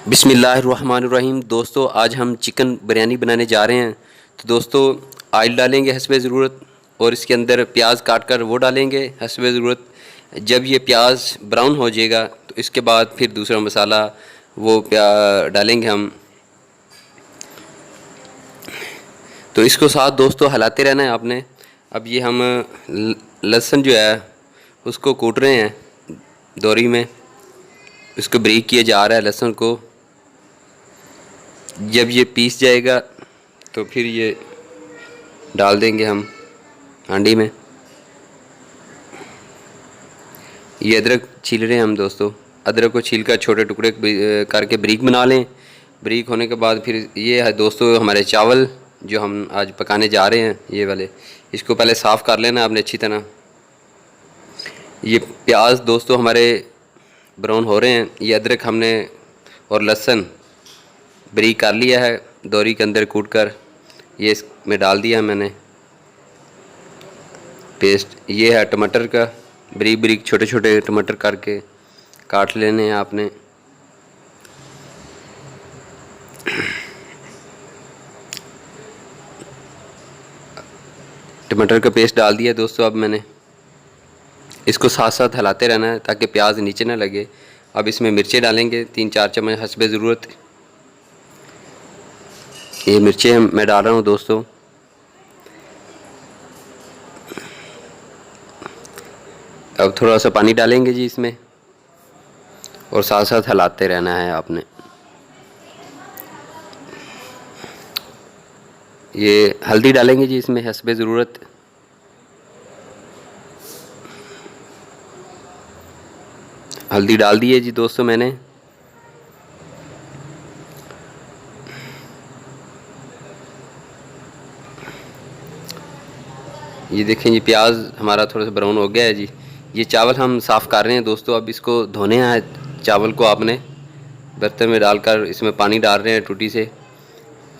बिस्मिल्लाहिर्रहमानिर्रहीम। दोस्तों आज हम चिकन बिरयानी बनाने जा रहे हैं। तो दोस्तों आयल डालेंगे हस्बे ज़रूरत, और इसके अंदर प्याज काट कर वो डालेंगे हस्बे ज़रूरत। जब ये प्याज ब्राउन हो जाएगा तो इसके बाद फिर दूसरा मसाला वो डालेंगे हम। तो इसको साथ दोस्तों हिलाते रहना है आपने। अब ये हम लहसुन जो है उसको कूट रहे हैं दोरी में, इसको ब्रीक किया जा रहा है लहसुन को। जब ये पीस जाएगा तो फिर ये डाल देंगे हम हांडी में। ये अदरक छील रहे हैं हम दोस्तों। अदरक को छील कर छोटे टुकड़े करके ब्रीक बना लें। ब्रीक होने के बाद फिर ये है दोस्तों हमारे चावल जो हम आज पकाने जा रहे हैं, ये वाले। इसको पहले साफ़ कर लेना आपने अच्छी तरह। ये प्याज दोस्तों हमारे ब्राउन हो रहे हैं। ये अदरक हमने और लहसुन ब्रीक कर लिया है दोरी के अंदर कूट कर, ये इसमें डाल दिया मैंने पेस्ट। ये है टमाटर का, ब्रीक ब्रीक छोटे छोटे टमाटर करके काट लेने हैं आपने। टमाटर का पेस्ट डाल दिया दोस्तों अब मैंने। इसको साथ साथ हिलाते रहना है ताकि प्याज नीचे ना लगे। अब इसमें मिर्चें डालेंगे 3-4 चम्मच हस्बे ज़रूरत। ये मिर्चें मैं डाल रहा हूँ दोस्तों। अब थोड़ा सा पानी डालेंगे जी इसमें, और साथ साथ हिलाते रहना है आपने। ये हल्दी डालेंगे जी इसमें हस्बे ज़रूरत। हल्दी डाल दी है जी दोस्तों मैंने। ये देखें जी प्याज हमारा थोड़ा सा ब्राउन हो गया है जी। ये चावल हम साफ़ कर रहे हैं दोस्तों। अब इसको धोने हैं चावल को आपने बर्तन में डालकर। इसमें पानी डाल रहे हैं टूटी से।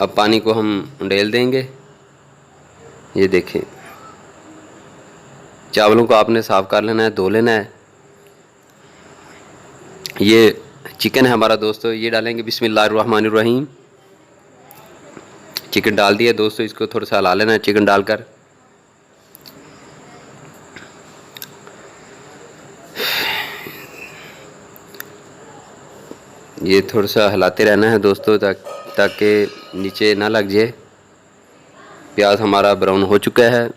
अब पानी को हम उंडेल देंगे। ये देखें चावलों को आपने साफ़ कर लेना है, धो लेना है। ये चिकन है हमारा दोस्तों, ये डालेंगे। बिस्मिल्लाहिर्रहमानिर्रहीम। चिकन डाल दिया दोस्तों, इसको थोड़ा सा हिला लेना है चिकन डालकर। ये थोड़ा सा हिलाते रहना है दोस्तों ताकि नीचे ना लग जाए। प्याज हमारा ब्राउन हो चुका है।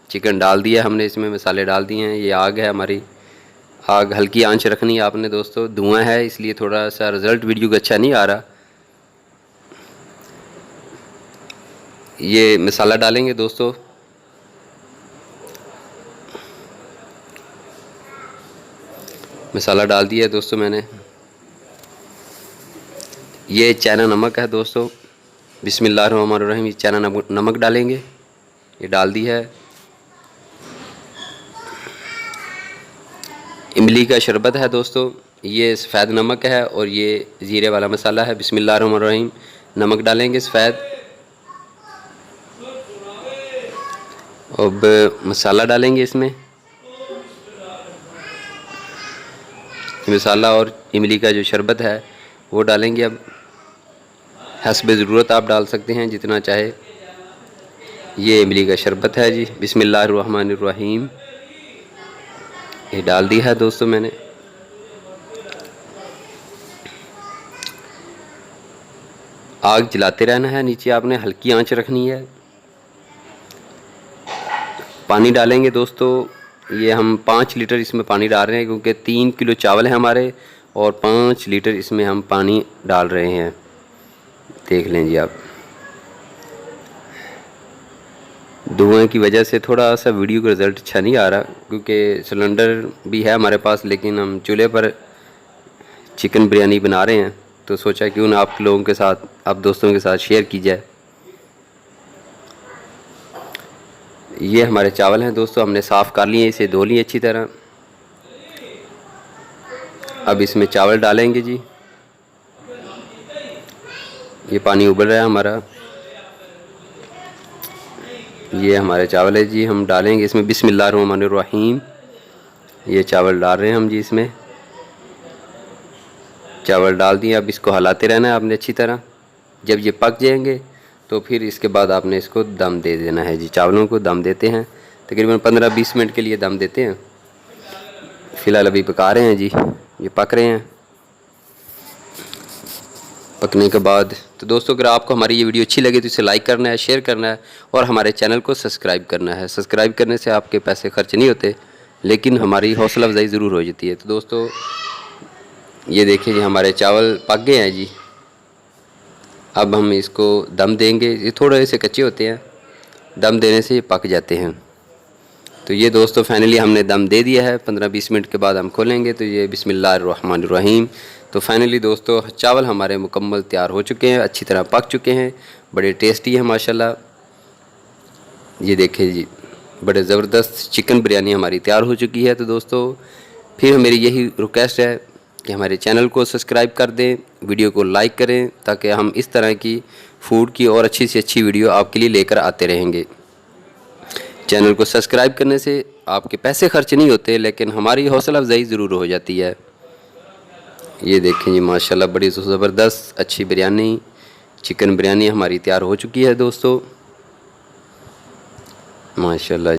चिकन डाल दिया हमने, इसमें मसाले डाल दिए हैं। ये आग है हमारी, आग हल्की आंच रखनी है आपने दोस्तों। धुआं है इसलिए थोड़ा सा रिज़ल्ट वीडियो का अच्छा नहीं आ रहा। ये मसाला डालेंगे दोस्तों। मसाला डाल दिया दोस्तों मैंने। ये चाइना नमक है दोस्तों। बिस्मिल्लाहिर्रहमानिर्रहीम। ये चाइना नमक डालेंगे, ये डाल दी है। इमली का शरबत है दोस्तों। ये सफ़ेद नमक है, और ये ज़ीरे वाला मसाला है। बिस्मिल्लाहिर्रहमानिर्रहीम। नमक डालेंगे सफ़ेद। अब मसाला डालेंगे इसमें। मसाला और इमली का जो शरबत है वो डालेंगे। अब हस्बे ज़रूरत आप डाल सकते हैं जितना चाहे। ये इमली का शरबत है जी। बिस्मिल्लाहिर्रहमानिर्रहीम। ये डाल दी है दोस्तों मैंने। आग जलाते रहना है नीचे आपने, हल्की आंच रखनी है। पानी डालेंगे दोस्तों। ये हम 5 लीटर इसमें पानी डाल रहे हैं क्योंकि 3 किलो चावल है हमारे, और 5 लीटर इसमें हम पानी डाल रहे हैं। देख लें जी आप। धुएं की वजह से थोड़ा सा वीडियो का रिज़ल्ट अच्छा नहीं आ रहा, क्योंकि सिलेंडर भी है हमारे पास, लेकिन हम चूल्हे पर चिकन बिरयानी बना रहे हैं। तो सोचा क्यों ना आप लोगों के साथ, आप दोस्तों के साथ शेयर की जाए। ये हमारे चावल हैं दोस्तों, हमने साफ़ कर लिए, इसे धो लिए अच्छी तरह। अब इसमें चावल डालेंगे जी। ये पानी उबल रहा है हमारा। ये हमारे चावल है जी, हम डालेंगे इसमें। बिस्मिल्लाहिर्रहमानिर्रहीम। ये चावल डाल रहे हैं हम जी इसमें। चावल डाल दिए। अब इसको हिलाते रहना है आपने अच्छी तरह। जब ये पक जाएंगे तो फिर इसके बाद आपने इसको दम दे देना है जी। चावलों को दम देते हैं, तकरीबन 15-20 मिनट के लिए दम देते हैं। फ़िलहाल अभी पका रहे हैं जी, ये पक रहे हैं। पकने के बाद तो दोस्तों अगर आपको हमारी ये वीडियो अच्छी लगे तो इसे लाइक करना है, शेयर करना है और हमारे चैनल को सब्सक्राइब करना है। सब्सक्राइब करने से आपके पैसे खर्च नहीं होते, लेकिन हमारी हौसला अफजाई ज़रूर हो जाती है। तो दोस्तों ये देखिए जी, हमारे चावल पक गए हैं जी। अब हम इसको दम देंगे। ये थोड़े से कच्चे होते हैं, दम देने से ये पक जाते हैं। तो ये दोस्तों फाइनली हमने दम दे दिया है। 15-20 मिनट के बाद हम खोलेंगे तो ये बिस्मिल्लाहिर्रहमानिर्रहीम। तो फाइनली दोस्तों चावल हमारे मुकम्मल तैयार हो चुके हैं, अच्छी तरह पक चुके हैं, बड़े टेस्टी हैं माशाल्लाह। ये देखें जी, बड़े ज़बरदस्त चिकन बिरयानी हमारी तैयार हो चुकी है। तो दोस्तों फिर मेरी यही रिक्वेस्ट है कि हमारे चैनल को सब्सक्राइब कर दें, वीडियो को लाइक करें, ताकि हम इस तरह की फ़ूड की और अच्छी से अच्छी वीडियो आपके लिए लेकर आते रहेंगे। चैनल को सब्सक्राइब करने से आपके पैसे खर्च नहीं होते, लेकिन हमारी हौसला अफजाई ज़रूर हो जाती है। ये देखें जी माशाल्लाह, बड़ी ज़बरदस्त अच्छी बिरयानी, चिकन बिरयानी हमारी तैयार हो चुकी है दोस्तों माशाल्लाह।